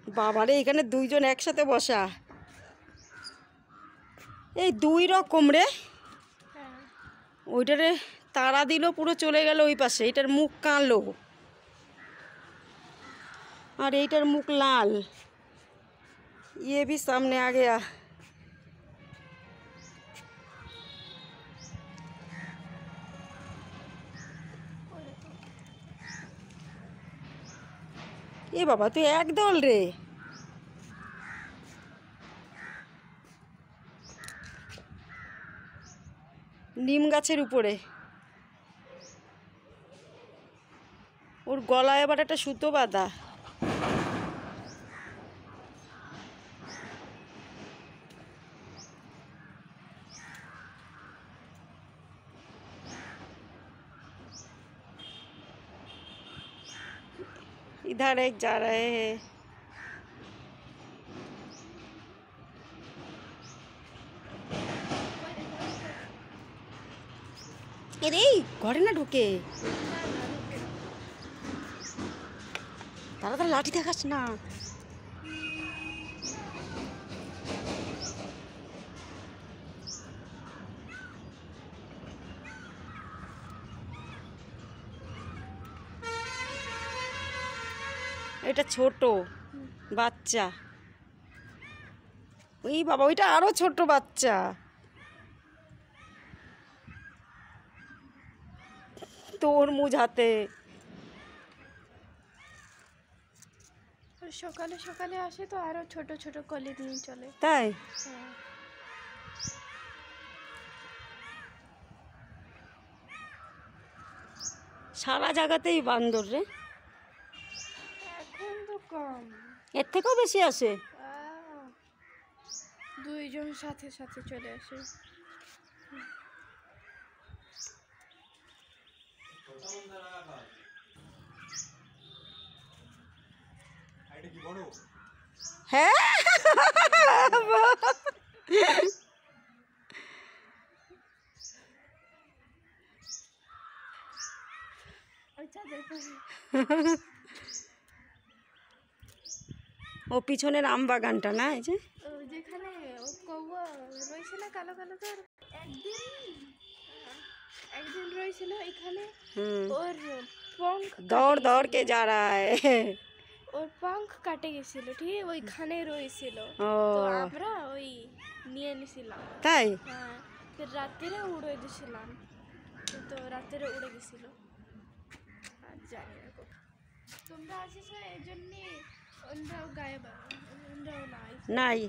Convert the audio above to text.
বাবারে এখানে দুইজন একসাথে বসা, এই দুই রকম রে। ওইটারে তাড়া দিল, পুরো চলে গেল ওই পাশে, এটার মুখ কালো আর এইটার মুখ লাল। ये भी सामने आ गया। এ বাবা তুই একদল রে। নিম গাছের উপরে, ওর গলায় আবার একটা সুতো বাঁধা। इधर एक जा रहे हैं। अरे घरे ना ढुके, तारा लाठी देखास ना। এটা ছোট বাচ্চা, ওই বাবা ওইটা আরো ছোট বাচ্চা। তরমুজ হাতে। সকালে সকালে আসে তো আরো ছোট ছোট কলি নিয়ে চলে। তাই সারা জায়গাতেই বান্দর রে। এখন তো কম, এর থেকেও বেশি আসে। দুইজন সাথে সাথে চলে আসে। হ্যাঁ ও পিছনের আম বাগানটা না, এই যে যেখানে কৌয়া রয়েছে না কালো কালো, তোর একদিন রয়েছিল এখানে। ওর पंख দৌড় দৌড় কে যা রা হ্যায়, ওর पंख কাটে গেছিল, ঠিক ওইখানে রয়েছিল। ও তো আমরা ওই নিয়ে নিছিলাম। তাই হ্যাঁ, ফির রাত্রে উড়ে দিছিলাম, তো রাত্রে উড়ে গেছিল। আর জানি না তোমরা আসিস এই জন্যে, অন্যরাও গায়েব, অন্যরাও নাই।